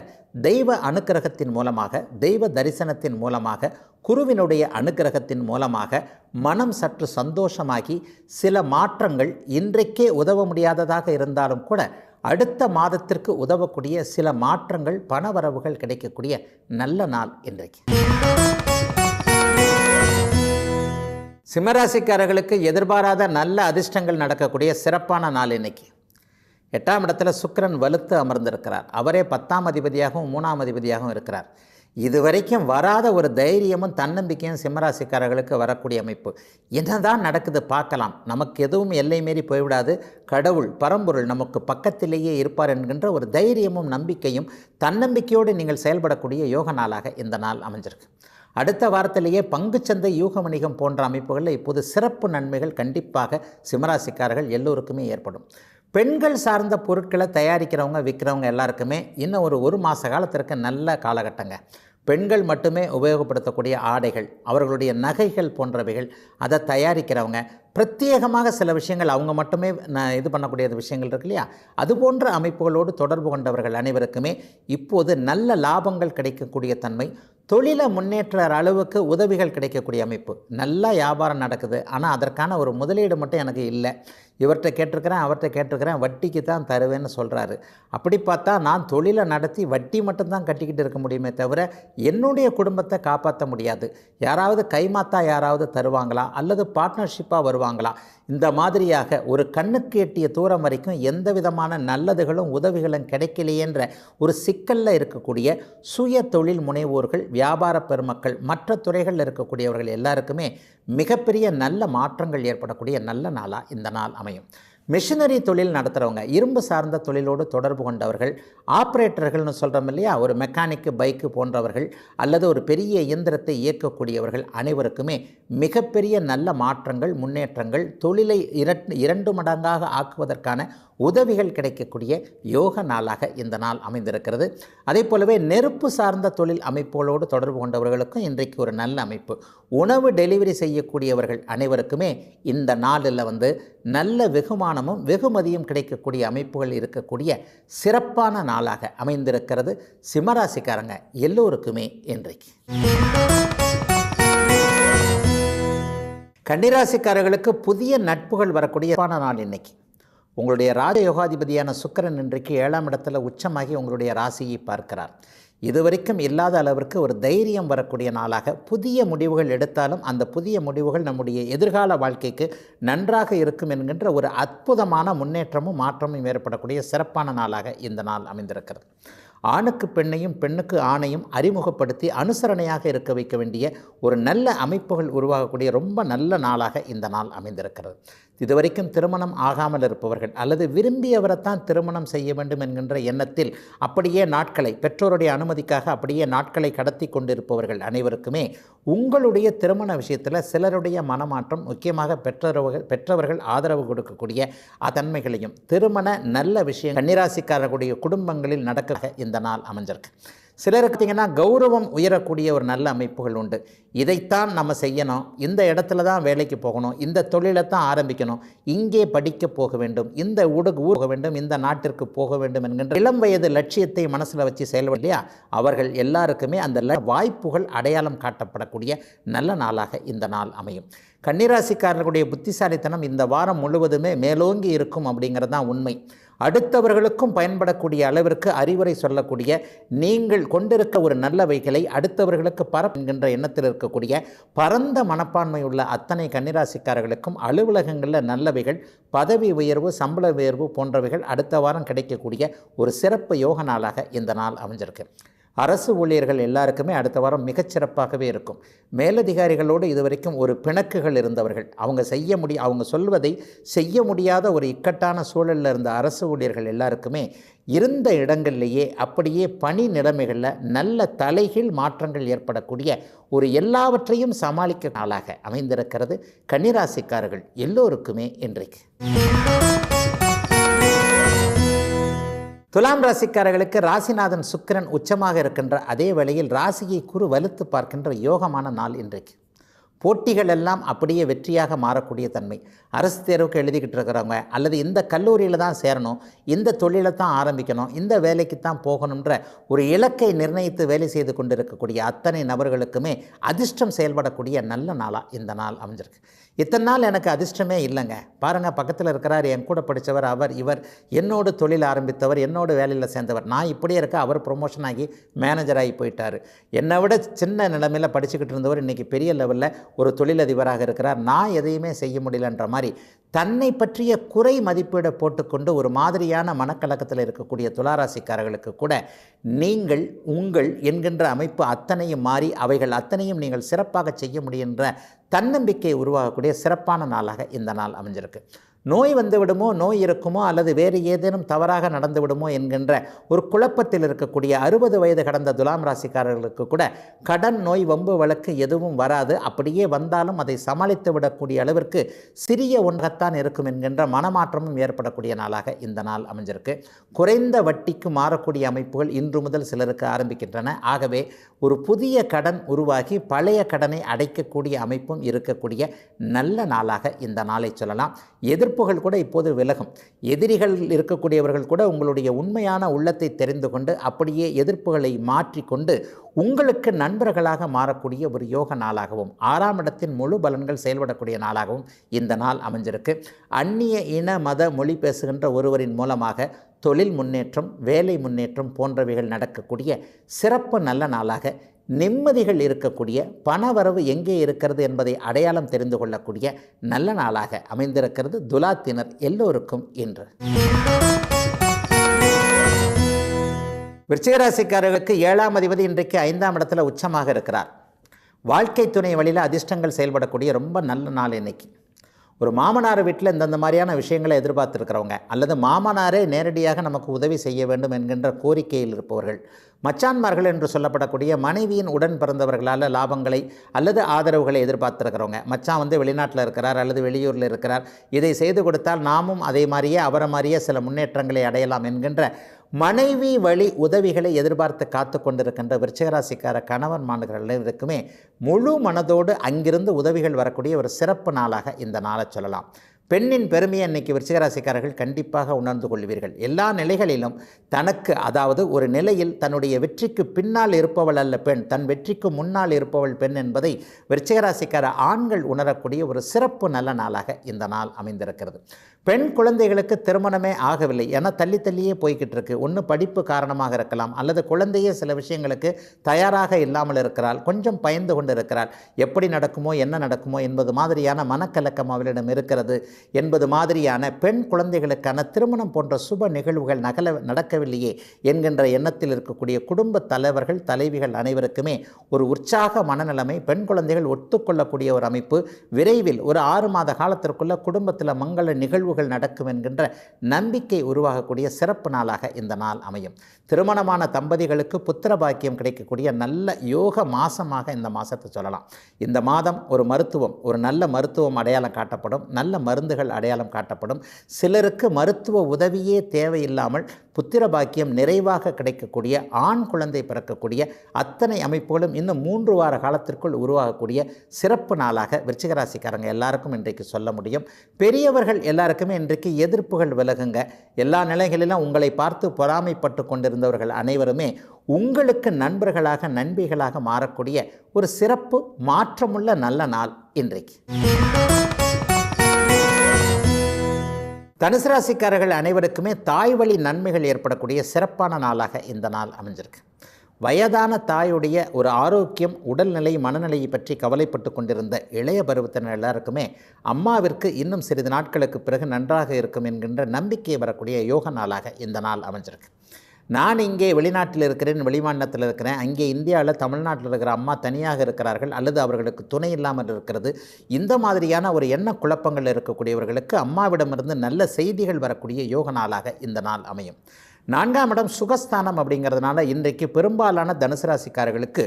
தெய்வ அனுக்கிரகத்தின் மூலமாக, தெய்வ தரிசனத்தின் மூலமாக, குருவினுடைய அனுக்கிரகத்தின் மூலமாக மனம் சற்று சந்தோஷமாகி சில மாற்றங்கள் இன்றைக்கே உதவ முடியாததாக இருந்தாலும் கூட அடுத்த மாதத்திற்கு உதவக்கூடிய சில மாற்றங்கள், பணவரவுகள் கிடைக்கக்கூடிய நல்ல நாள் இன்றைக்கு. சிம்மராசிக்காரர்களுக்கு எதிர்பாராத நல்ல அதிர்ஷ்டங்கள் நடக்கக்கூடிய சிறப்பான நாள் இன்னைக்கு. 8ஆம் இடத்துல சுக்கிரன் வலுத்து அமர்ந்திருக்கிறார். அவரே 10ஆம் அதிபதியாகவும் 3ஆம் அதிபதியாகவும் இருக்கிறார். இதுவரைக்கும் வராத ஒரு தைரியமும் தன்னம்பிக்கையும் சிம்மராசிக்காரர்களுக்கு வரக்கூடிய அமைப்பு. என்னதான் நடக்குது பார்க்கலாம், நமக்கு எதுவும் எல்லை மீறி போய்விடாது, கடவுள் பரம்பொருள் நமக்கு பக்கத்திலேயே இருப்பார் என்கின்ற ஒரு தைரியமும் நம்பிக்கையும் தன்னம்பிக்கையோடு நீங்கள் செயல்படக்கூடிய யோக நாளாக இந்த நாள் அமைஞ்சிருக்கு. அடுத்த வாரத்திலேயே பங்குச்சந்தை, யூக வணிகம் போன்ற அமைப்புகளில் இப்போது சிறப்பு நன்மைகள் கண்டிப்பாக சிம்மராசிக்காரர்கள் எல்லோருக்குமே ஏற்படும். பெண்கள் சார்ந்த பொருட்களை தயாரிக்கிறவங்க, விற்கிறவங்க எல்லாருக்குமே இன்னும் ஒரு மாத காலத்திற்கு நல்ல காலகட்டங்க. பெண்கள் மட்டுமே உபயோகப்படுத்தக்கூடிய ஆடைகள், அவர்களுடைய நகைகள் போன்றவைகள், அதை தயாரிக்கிறவங்க, பிரத்யேகமாக சில விஷயங்கள் அவங்க மட்டுமே இது பண்ணக்கூடிய விஷயங்கள் இருக்கு இல்லையா, அது போன்ற அமைப்புகளோடு தொடர்பு கொண்டவர்கள் அனைவருக்குமே இப்போது நல்ல லாபங்கள் கிடைக்கக்கூடிய தன்மை, தொழிலை முன்னேற்ற அளவுக்கு உதவிகள் கிடைக்கக்கூடிய அமைப்பு. நல்லா வியாபாரம் நடக்குது, ஆனால் அதற்கான ஒரு முதலீடு மட்டும் எனக்கு இல்லை, இவர்கிட்ட கேட்டிருக்கிறேன், அவர்கிட்ட கேட்டிருக்கிறேன், வட்டிக்கு தான் தருவேன்னு சொல்கிறாரு. அப்படி பார்த்தா நான் தொழிலை நடத்தி வட்டி மட்டும்தான் கட்டிக்கிட்டு இருக்க முடியுமே தவிர என்னுடைய குடும்பத்தை காப்பாற்ற முடியாது. யாராவது கைமாத்தா யாராவது தருவாங்களா அல்லது பார்ட்னர்ஷிப்பாக வருவாங்களா? இந்த மாதிரியாக ஒரு கண்ணுக்கு எட்டிய தூரம் வரைக்கும் எந்த விதமான நல்லதுகளும் உதவிகளும் கிடைக்கலையேன்ற ஒரு சிக்கலில் இருக்கக்கூடிய சுய தொழில் முனைவோர்கள், வியாபார பெருமக்கள், மற்ற துறைகளில் இருக்கக்கூடியவர்கள் எல்லாருக்குமே மிகப்பெரிய நல்ல மாற்றங்கள் ஏற்படக்கூடிய நல்ல நாளாக இந்த நாள் அமையும். மிஷினரி தொழில் நடத்துகிறவங்க, இரும்பு சார்ந்த தொழிலோடு தொடர்பு கொண்டவர்கள், ஆப்ரேட்டர்கள்னு சொல்கிறோம் இல்லையா, ஒரு மெக்கானிக்கு, பைக்கு போன்றவர்கள் அல்லது ஒரு பெரிய இயந்திரத்தை இயக்கக்கூடியவர்கள் அனைவருக்குமே மிகப்பெரிய நல்ல மாற்றங்கள், முன்னேற்றங்கள், தொழிலை 2 மடங்காக ஆக்குவதற்கான உதவிகள் கிடைக்கக்கூடிய யோக நாளாக இந்த நாள் அமைந்திருக்கிறது. அதே போலவே நெருப்பு சார்ந்த தொழில் அமைப்புகளோடு தொடர்பு கொண்டவர்களுக்கும் இன்றைக்கு ஒரு நல்ல அமைப்பு. உணவு டெலிவரி செய்யக்கூடியவர்கள் அனைவருக்குமே இந்த நாளில் நல்ல வெகுமானமும் வெகுமதியும் கிடைக்கக்கூடிய அமைப்புகள் இருக்கக்கூடிய சிறப்பான நாளாக அமைந்திருக்கிறது சிம்மராசிக்காரங்க எல்லோருக்குமே இன்றைக்கு. கன்னிராசிக்காரர்களுக்கு புதிய நட்புகள் வரக்கூடிய நாள் இன்னைக்கு. உங்களுடைய ராஜயோகாதிபதியான சுக்கிரன் இன்றைக்கு 7ஆம் இடத்துல உச்சமாகி உங்களுடைய ராசியை பார்க்கிறார். இதுவரைக்கும் இல்லாத அளவிற்கு ஒரு தைரியம் வரக்கூடிய நாளாக, புதிய முடிவுகள் எடுத்தாலும் அந்த புதிய முடிவுகள் நம்முடைய எதிர்கால வாழ்க்கைக்கு நன்றாக இருக்கும் என்கின்ற ஒரு அற்புதமான முன்னேற்றமும் மாற்றமும் ஏற்படக்கூடிய சிறப்பான நாளாக இந்த நாள் அமைந்திருக்கிறது. ஆணுக்கு பெண்ணையும், பெண்ணுக்கு ஆணையும் அறிமுகப்படுத்தி அனுசரணையாக இருக்க வைக்க வேண்டிய ஒரு நல்ல அமைப்புகள் உருவாகக்கூடிய ரொம்ப நல்ல நாளாக இந்த நாள் அமைந்திருக்கிறது. இதுவரைக்கும் திருமணம் ஆகாமல் இருப்பவர்கள் அல்லது விரும்பியவரைத்தான் திருமணம் செய்ய வேண்டும் என்கின்ற எண்ணத்தில் அப்படியே நாட்களை, பெற்றோருடைய அனுமதிக்காக அப்படியே நாட்களை கடத்தி கொண்டிருப்பவர்கள் அனைவருக்குமே உங்களுடைய திருமண விஷயத்தில் சிலருடைய மனமாற்றம், முக்கியமாக பெற்றவர்கள் ஆதரவு கொடுக்கக்கூடிய தன்மைகளையும், திருமண நல்ல விஷயம் கன்னிராசிக்காரர்களுடைய குடும்பங்களில் நடக்க இந்த நாள் அமைஞ்சிருக்கு. சிலருக்கு பார்த்திங்கன்னா கௌரவம் உயரக்கூடிய ஒரு நல்ல அமைப்புகள் உண்டு. இதைத்தான் நம்ம செய்யணும், இந்த இடத்துல தான் வேலைக்கு போகணும், இந்த தொழிலை தான் ஆரம்பிக்கணும், இங்கே படிக்க போக வேண்டும், இந்த ஊருக்கு போக வேண்டும், இந்த நாட்டிற்கு போக வேண்டும் என்கின்ற இளம் வயது லட்சியத்தை மனசில் வச்சு செயல்பட இல்லையா, அவர்கள் எல்லாருக்குமே அந்த வாய்ப்புகள் அடையாளம் காட்டப்படக்கூடிய நல்ல நாளாக இந்த நாள் அமையும். கன்னிராசிக்காரர்களுடைய புத்திசாலித்தனம் இந்த வாரம் முழுவதுமே மேலோங்கி இருக்கும் அப்படிங்கிறது தான் உண்மை. அடுத்தவர்களுக்கும் பயன்படக்கூடிய அளவிற்கு அறிவுரை சொல்லக்கூடிய, நீங்கள் கொண்டிருக்க ஒரு நல்லவைகளை அடுத்தவர்களுக்கு என்கின்ற எண்ணத்தில் இருக்கக்கூடிய பரந்த மனப்பான்மை உள்ள அத்தனை கன்னிராசிக்காரர்களுக்கும் அலுவலகங்களில் நல்லவைகள், பதவி உயர்வு, சம்பள உயர்வு போன்றவைகள் அடுத்த வாரம் கிடைக்கக்கூடிய ஒரு சிறப்பு யோக நாளாக இந்த நாள் அமைஞ்சிருக்கு. அரசு ஊழியர்கள் எல்லாருக்குமே அடுத்த வாரம் மிகச்சிறப்பாகவே இருக்கும். மேலதிகாரிகளோடு இதுவரைக்கும் ஒரு பிணக்குகள் இருந்தவர்கள், அவங்க சொல்வதை செய்ய முடியாத ஒரு இக்கட்டான சூழலில் இருந்த அரசு ஊழியர்கள் எல்லாருக்குமே இருந்த இடங்கள்லேயே அப்படியே பணி நிலைமைகளில் நல்ல தலைகீழ் மாற்றங்கள் ஏற்படக்கூடிய ஒரு எல்லாவற்றையும் சமாளிக்க நாளாக அமைந்திருக்கிறது கன்னிராசிக்காரர்கள் எல்லோருக்குமே இன்றைக்கு. துலாம் ராசிக்காரர்களுக்கு ராசிநாதன் சுக்கிரன் உச்சமாக இருக்கின்ற அதே வேளையில் ராசியை குரு வலுத்து பார்க்கின்ற யோகமான நாள் இன்றைக்கு. போட்டிகள் எல்லாம் அப்படியே வெற்றியாக மாறக்கூடிய தன்மை. அரசு தேர்வுக்கு எழுதிக்கிட்டு இருக்கிறவங்க, அல்லது இந்த கல்லூரியில் தான் சேரணும், இந்த தொழிலை தான் ஆரம்பிக்கணும், இந்த வேலைக்கு தான் போகணுன்ற ஒரு இலக்கை நிர்ணயித்து வேலை செய்து கொண்டு இருக்கக்கூடிய அத்தனை நபர்களுக்குமே அதிர்ஷ்டம் செயல்படக்கூடிய நல்ல நாளாக இந்த நாள் அமைஞ்சிருக்கு. இத்தனை நாள் எனக்கு அதிர்ஷ்டமே இல்லைங்க, பாருங்கள் பக்கத்தில் இருக்கிறார், என் கூட படித்தவர், அவர் இவர் என்னோடு தொழில் ஆரம்பித்தவர், என்னோட வேலையில் சேர்ந்தவர், நான் இப்படியே இருக்க அவர் ப்ரொமோஷன் ஆகி மேனேஜர் ஆகி போயிட்டார், என்னை விட சின்ன நிலைமையில் படிச்சுக்கிட்டு இருந்தவர் இன்றைக்கி பெரிய லெவலில் ஒரு தொழிலதிபராக இருக்கிறார், நான் எதையுமே செய்ய முடியலன்ற மாதிரி தன்னை பற்றிய குறை மதிப்பீடை போட்டுக்கொண்டு ஒரு மாதிரியான மனக்கலக்கத்தில் இருக்கக்கூடிய துளாராசிக்காரர்களுக்கு கூட நீங்கள் உங்கள் என்கின்ற அமைப்பு அத்தனையும் மாறி அவைகள் அத்தனையும் நீங்கள் சிறப்பாக செய்ய முடிகின்ற தன்னம்பிக்கை உருவாகக்கூடிய சிறப்பான நாளாக இந்த நாள் அமைஞ்சிருக்கு. நோய் வந்து விடுமோ, நோய் இருக்குமோ, அல்லது வேறு ஏதேனும் தவறாக நடந்து விடுமோ என்கின்ற ஒரு குழப்பத்தில் இருக்கக்கூடிய 60 வயது கடந்த துலாம் ராசிக்காரர்களுக்கு கூட கடன், நோய், வம்பு வழக்கு எதுவும் வராது. அப்படியே வந்தாலும் அதை சமாளித்து விடக்கூடிய அளவிற்கு சிறிய ஒன்றாகத்தான் இருக்கும் என்கின்ற மனமாற்றமும் ஏற்படக்கூடிய நாளாக இந்த நாள் அமைஞ்சிருக்கு. குறைந்த வட்டிக்கு மாறக்கூடிய அமைப்புகள் இன்று முதல் சிலருக்கு ஆரம்பிக்கின்றன. ஆகவே ஒரு புதிய கடன் உருவாகி பழைய கடனை அடைக்கக்கூடிய அமைப்பும் இருக்கக்கூடிய நல்ல நாளாக இந்த நாளை சொல்லலாம். எதிர்ப்புகள் கூட இப்போது விலகும். எதிரிகள் இருக்கக்கூடியவர்கள் கூட உங்களுடைய உண்மையான உள்ளத்தை தெரிந்து கொண்டு அப்படியே எதிர்ப்புகளை மாற்றிக்கொண்டு உங்களுக்கு நண்பர்களாக மாறக்கூடிய ஒரு யோக நாளாகவும் 6ஆம் இடத்தின் முழு பலன்கள் செயல்படக்கூடிய நாளாகவும் இந்த நாள் அமைஞ்சிருக்கு. அந்நிய இன மத மொழி பேசுகின்ற ஒருவரின் மூலமாக தொழில் முன்னேற்றம், வேலை முன்னேற்றம் போன்றவைகள் நடக்கக்கூடிய சிறப்பு நல்ல நாளாக, நிம்மதிகள் இருக்கக்கூடிய, பணவரவு எங்கே இருக்கிறது என்பதை அடையாளம் தெரிந்து கொள்ளக்கூடிய நல்ல நாளாக அமைந்திருக்கிறது துலாத்தினர் எல்லோருக்கும் இன்று. விருச்சிகராசிக்காரர்களுக்கு 7ஆம் அதிபதி இன்றைக்கு 5ஆம் இடத்துல உச்சமாக இருக்கிறார். வாழ்க்கை துணை வழியில் அதிர்ஷ்டங்கள் செயல்படக்கூடிய ரொம்ப நல்ல நாள் இன்னைக்கு. ஒரு மாமனார் வீட்டில் இந்தந்த மாதிரியான விஷயங்களை எதிர்பார்த்துருக்கிறவங்க, அல்லது மாமனாரே நேரடியாக நமக்கு உதவி செய்ய வேண்டும் என்கின்ற கோரிக்கையில் இருப்பவர்கள், மச்சான்மார்கள் என்று சொல்லப்படக்கூடிய மனைவியின் உடன் பிறந்தவர்களால் லாபங்களை அல்லது ஆதரவுகளை எதிர்பார்த்துருக்கிறவங்க, மச்சான் வெளிநாட்டில் இருக்கிறார் அல்லது வெளியூரில் இருக்கிறார், இதை செய்து கொடுத்தால் நாமும் அதே மாதிரியே அவரை மாதிரியே சில முன்னேற்றங்களை அடையலாம் என்கின்ற மனைவி வழி உதவிகளை எதிர்பார்த்து காத்து கொண்டிருக்கின்ற விருச்சிகராசிக்கார கணவன் மாணவர்களுக்குமே முழு மனதோடு அங்கிருந்து உதவிகள் வரக்கூடிய ஒரு சிறப்பு நாளாக இந்த நாளை சொல்லலாம். பெண்ணின் பெருமையை இன்றைக்கி விருச்சிகராசிக்காரர்கள் கண்டிப்பாக உணர்ந்து கொள்வீர்கள். எல்லா நிலைகளிலும் தனக்கு, அதாவது ஒரு நிலையில் தன்னுடைய வெற்றிக்கு பின்னால் இருப்பவள் அல்ல பெண், தன் வெற்றிக்கு முன்னால் இருப்பவள் பெண் என்பதை விருச்சிகராசிக்கார ஆண்கள் உணரக்கூடிய ஒரு சிறப்பு நல்ல நாளாக இந்த நாள் அமைந்திருக்கிறது. பெண் குழந்தைகளுக்கு திருமணமே ஆகவில்லை, ஏன்னா தள்ளியே போய்கிட்டு இருக்கு. ஒன்று படிப்பு காரணமாக இருக்கலாம், அல்லது குழந்தையே சில விஷயங்களுக்கு தயாராக இல்லாமல் இருக்கிறாள், கொஞ்சம் பயந்து கொண்டு இருக்கிறாள், எப்படி நடக்குமோ என்ன நடக்குமோ என்பது மாதிரியான மனக்கலக்கம் அவளிடம் இருக்கிறது என்பது மாதிரியான பெண் குழந்தைகளுக்கான திருமணம் போன்ற சுப நிகழ்வுகள் நடக்கவில்லையே என்கின்ற எண்ணத்தில் இருக்கக்கூடிய குடும்ப தலைவர்கள், தலைவிகள் அனைவருக்குமே ஒரு உற்சாக மனநிலைமை, பெண் குழந்தைகள் ஒத்துக்கொள்ளக்கூடிய ஒரு அமைப்பு, விரைவில் ஒரு 6 மாத காலத்திற்குள்ள குடும்பத்தில் மங்கள நிகழ்வுகள் நடக்கும் என்கின்ற நம்பிக்கை உருவாகக்கூடிய சிறப்பு நாளாக இந்த நாள் அமையும். திருமணமான தம்பதிகளுக்கு புத்திர பாக்கியம் கிடைக்கக்கூடிய நல்ல யோக மாசமாக இந்த மாதத்தை சொல்லலாம். இந்த மாதம் ஒரு நல்ல மருத்துவம் அடையாளம் காட்டப்படும், நல்ல மருந்துகள் அடையாளம் காட்டப்படும். சிலருக்கு மருத்துவ உதவியே தேவையில்லாமல் புத்திர பாக்கியம் நிறைவாக கிடைக்கக்கூடிய, ஆண் குழந்தை பிறக்கக்கூடிய அத்தனை அமைப்புகளும் இன்னும் 3 வார காலத்திற்குள் உருவாகக்கூடிய சிறப்பு நாளாக விருச்சிகராசிக்காரங்க எல்லாருக்கும் இன்றைக்கு சொல்ல முடியும். பெரியவர்கள் எல்லாருக்குமே இன்றைக்கு எதிர்ப்புகள் விலகுங்க. எல்லா நிலைகளிலும் உங்களை பார்த்து பொறாமைப்பட்டு கொண்டிருந்தவர்கள் அனைவருமே உங்களுக்கு நண்பர்களாக, நண்பிகளாக மாறக்கூடிய ஒரு சிறப்பு மாற்றமுள்ள நல்ல நாள் இன்றைக்கு. தனுசு ராசிக்காரர்கள் அனைவருக்குமே தாய் வழி நன்மைகள் ஏற்படக்கூடிய சிறப்பான நாளாக இந்த நாள் அமைஞ்சிருக்கு. வயதான தாயுடைய ஒரு ஆரோக்கியம், உடல்நிலை, மனநிலையை பற்றி கவலைப்பட்டு கொண்டிருந்த இளைய பருவத்தினர் எல்லாருக்குமே அம்மாவிற்கு இன்னும் சிறிது நாட்களுக்கு பிறகு நன்றாக இருக்கும் என்கின்ற நம்பிக்கை வரக்கூடிய யோக நாளாக இந்த நாள் அமைஞ்சிருக்கு. நான் இங்கே வெளிநாட்டில் இருக்கிறேன், வெளிமாநிலத்தில் இருக்கிறேன், அங்கே இந்தியாவில் தமிழ்நாட்டில் இருக்கிற அம்மா தனியாக இருக்கிறார்கள் அல்லது அவர்களுக்கு துணை இல்லாமல் இருக்கிறது. இந்த மாதிரியான ஒரு எண்ண குழப்பங்கள் இருக்கக்கூடியவர்களுக்கு அம்மாவிடமிருந்து நல்ல செய்திகள் வரக்கூடிய யோக நாளாக இந்த நாள் அமையும். 4ஆம் இடம் சுகஸ்தானம் அப்படிங்கிறதுனால இன்றைக்கு பெரும்பாலான தனுசு ராசிக்காரர்களுக்கு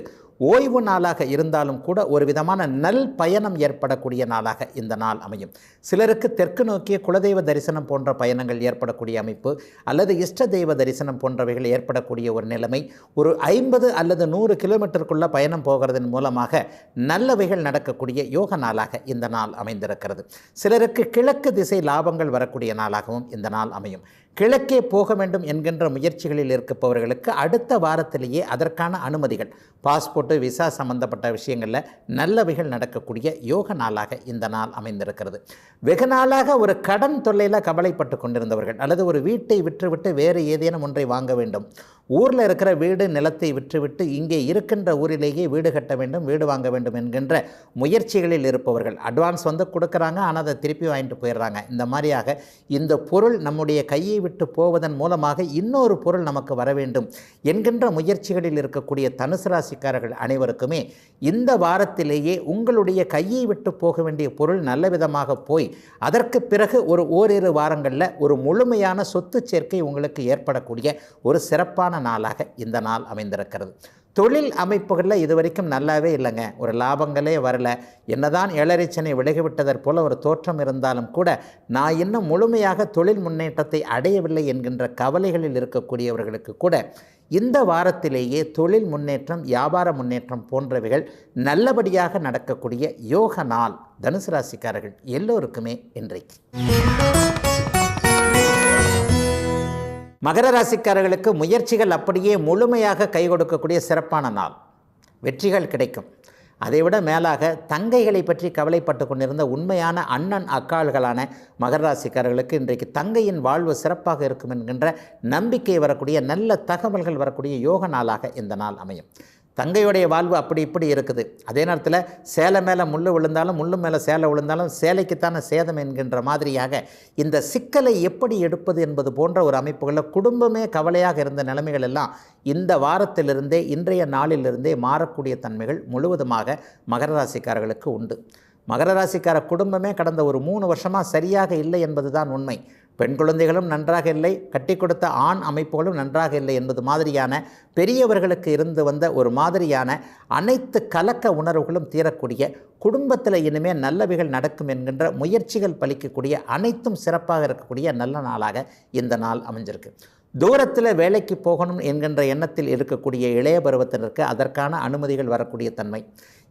ஓய்வு நாளாக இருந்தாலும் கூட ஒரு விதமான நல் பயணம் ஏற்படக்கூடிய நாளாக இந்த நாள் அமையும். சிலருக்கு தெற்கு நோக்கிய குலதெய்வ தரிசனம் போன்ற பயணங்கள் ஏற்படக்கூடிய அமைப்பு அல்லது இஷ்ட தெய்வ தரிசனம் போன்றவைகள் ஏற்படக்கூடிய ஒரு நிலைமை, ஒரு 50 அல்லது 100 கிலோமீட்டருக்குள்ள பயணம் போகிறதன் மூலமாக நல்லவைகள் நடக்கக்கூடிய யோக நாளாக இந்த நாள் அமைந்திருக்கிறது. சிலருக்கு கிழக்கு திசை லாபங்கள் வரக்கூடிய நாளாகவும் இந்த நாள் அமையும். கிழக்கே போக வேண்டும் என்கின்ற முயற்சிகளில் இருப்பவர்களுக்கு அடுத்த வாரத்திலேயே அதற்கான அனுமதிகள், பாஸ்போர்ட்டு, விசா சம்பந்தப்பட்ட விஷயங்களில் நல்லவைகள் நடக்கக்கூடிய யோக நாளாக இந்த நாள் அமைந்திருக்கிறது. வெகு நாளாக ஒரு கடன் தொல்லையில் கவலைப்பட்டு கொண்டிருந்தவர்கள் அல்லது ஒரு வீட்டை விற்றுவிட்டு வேறு ஏதேனும் ஒன்றை வாங்க வேண்டும், ஊரில் இருக்கிற வீடு நிலத்தை விற்றுவிட்டு இங்கே இருக்கின்ற ஊரிலேயே வீடு கட்ட வேண்டும், வீடு வாங்க வேண்டும் என்கின்ற முயற்சிகளில் இருப்பவர்கள் அட்வான்ஸ் கொடுக்குறாங்க, ஆனால் அதை திருப்பி வாங்கிட்டு போயிடுறாங்க. இந்த மாதிரியாக இந்த பொருள் நம்முடைய கையை விட்டு போவதன் மூலமாக இன்னொரு பொருள் நமக்கு வர வேண்டும் என்கின்ற முயற்சிகளில் இருக்கக்கூடிய தனுசு ராசிக்காரர்கள் அனைவருக்குமே இந்த வாரத்திலேயே உங்களுடைய கையை விட்டு போக வேண்டிய பொருள் நல்ல விதமாக போய் அதற்கு பிறகு ஓரிரு வாரங்களில் ஒரு முழுமையான சொத்து சேர்க்கை உங்களுக்கு ஏற்படக்கூடிய ஒரு சிறப்பான நாளாக இந்த நாள் அமைந்திருக்கிறது. தொழில் அமைப்புகளில் இதுவரைக்கும் நல்லாவே இல்லைங்க, ஒரு லாபங்களே வரல, என்னதான் ஏழரைச்சனை விலகிவிட்டதற் போல ஒரு தோற்றம் இருந்தாலும் கூட நான் இன்னும் முழுமையாக தொழில் முன்னேற்றத்தை அடையவில்லை என்கின்ற கவலைகளில் இருக்கக்கூடியவர்களுக்கு கூட இந்த வாரத்திலேயே தொழில் முன்னேற்றம், வியாபார முன்னேற்றம் போன்றவைகள் நல்லபடியாக நடக்கக்கூடிய யோக நாள் தனுசு ராசிக்காரர்கள் எல்லோருக்குமே இன்றைக்கு. மகர ராசிக்காரர்களுக்கு முயற்சிகள் அப்படியே முழுமையாக கை கொடுக்கக்கூடிய சிறப்பான நாள், வெற்றிகள் கிடைக்கும். அதைவிட மேலாக தங்கைகளை பற்றி கவலைப்பட்டு கொண்டிருந்த உண்மையான அண்ணன் அக்காள்களான மகர ராசிக்காரர்களுக்கு இன்றைக்கு தங்கையின் வாழ்வு சிறப்பாக இருக்கும் என்கின்ற நம்பிக்கை வரக்கூடிய நல்ல தகவல்கள் வரக்கூடிய யோக நாளாக இந்த நாள் அமையும். தங்கையுடைய வாழ்வு அப்படி இப்படி இருக்குது. அதே நேரத்தில் சேலை மேலே முள் விழுந்தாலும் முள்ளு மேலே சேலை விழுந்தாலும் சேலைக்குத்தான சேதம் என்கின்ற மாதிரியாக இந்த சிக்கலை எப்படி எடுப்பது என்பது போன்ற ஒரு அமைப்புகளில் குடும்பமே கவலையாக இருந்த நிலைமைகள் எல்லாம் இந்த வாரத்திலிருந்தே, இன்றைய நாளிலிருந்தே மாறக்கூடிய தன்மைகள் முழுவதுமாக மகர ராசிக்காரர்களுக்கு உண்டு. மகர ராசிக்கார குடும்பமே கடந்த ஒரு 3 வருஷமாக சரியாக இல்லை என்பது தான் உண்மை. பெண் குழந்தைகளும் நன்றாக இல்லை, கட்டி கொடுத்த ஆண் அமைப்புகளும் நன்றாக இல்லை என்பது மாதிரியான பெரியவர்களுக்கு இருந்து வந்த ஒரு மாதிரியான அனைத்து கலக்க உணர்வுகளும் தீரக்கூடிய, குடும்பத்தில் இனிமேல் நல்லவைகள் நடக்கும் என்கின்ற முயற்சிகள் பலிக்கக்கூடிய, அனைத்தும் சிறப்பாக இருக்கக்கூடிய நல்ல நாளாக இந்த நாள் அமைஞ்சிருக்கு. தூரத்தில் வேலைக்கு போகணும் என்கின்ற எண்ணத்தில் இருக்கக்கூடிய இளைய பருவத்தினருக்கு அதற்கான அனுமதிகள் வரக்கூடிய தன்மை.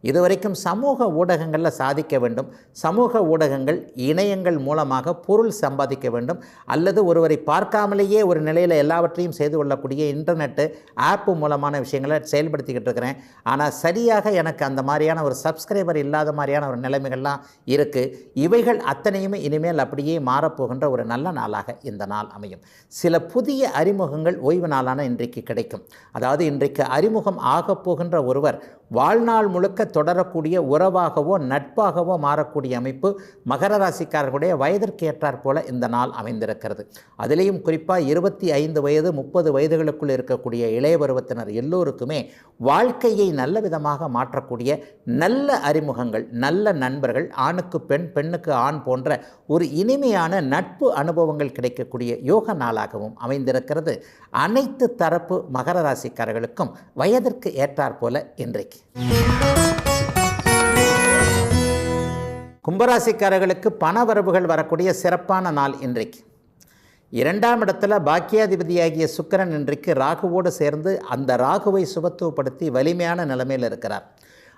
இதுவரைக்கும் சமூக ஊடகங்களில் சாதிக்க வேண்டும், சமூக ஊடகங்கள் இணையங்கள் மூலமாக பொருள் சம்பாதிக்க வேண்டும், அல்லது ஒருவரை பார்க்காமலேயே ஒரு நிலையில் எல்லாவற்றையும் செய்து கொள்ளக்கூடிய இன்டர்நெட்டு ஆப்பு மூலமான விஷயங்களை செயல்படுத்திக்கிட்டு இருக்கிறேன். ஆனால் சரியாக எனக்கு அந்த மாதிரியான ஒரு சப்ஸ்கிரைபர் இல்லாத மாதிரியான ஒரு நிலைமைகள்லாம் இருக்குது. இவைகள் அத்தனையுமே இனிமேல் அப்படியே மாறப்போகின்ற ஒரு நல்ல நாளாக இந்த நாள் அமையும். சில புதிய அறிமுகங்கள் ஓய்வு நாளான இன்றைக்கு கிடைக்கும். அதாவது இன்றைக்கு அறிமுகம் ஆகப்போகின்ற ஒருவர் வாழ்நாள் முழுக்க தொடரக்கூடிய உறவாகவோ நட்பாகவோ மாறக்கூடிய அமைப்பு மகர ராசிக்காரர்களுடைய வயதிற்கு ஏற்றாற் போல இந்த நாள் அமைந்திருக்கிறது. அதிலேயும் குறிப்பாக 25 வயது 30 வயதுகளுக்குள் இருக்கக்கூடிய இளைய பருவத்தினர் எல்லோருக்குமே வாழ்க்கையை நல்ல விதமாக மாற்றக்கூடிய நல்ல அறிமுகங்கள், நல்ல நண்பர்கள், ஆணுக்கு பெண், பெண்ணுக்கு ஆண் போன்ற ஒரு இனிமையான நட்பு அனுபவங்கள் கிடைக்கக்கூடிய யோக நாளாகவும் அமைந்திருக்கிறது. அனைத்து தரப்பு மகர ராசிக்காரர்களுக்கும் வயதிற்கு ஏற்றாற் போல இன்றைக்கு. கும்பராசிக்காரர்களுக்கு பணவரவுகள் வரக்கூடிய சிறப்பான நாள் இன்றைக்கு. 2ஆம் இடத்துல பாக்கியாதிபதியாகிய சுக்கிரன் இன்றைக்கு ராகுவோடு சேர்ந்து அந்த ராகுவை சுபத்துவப்படுத்தி வலிமையான நிலைமையில் இருக்கிறார்.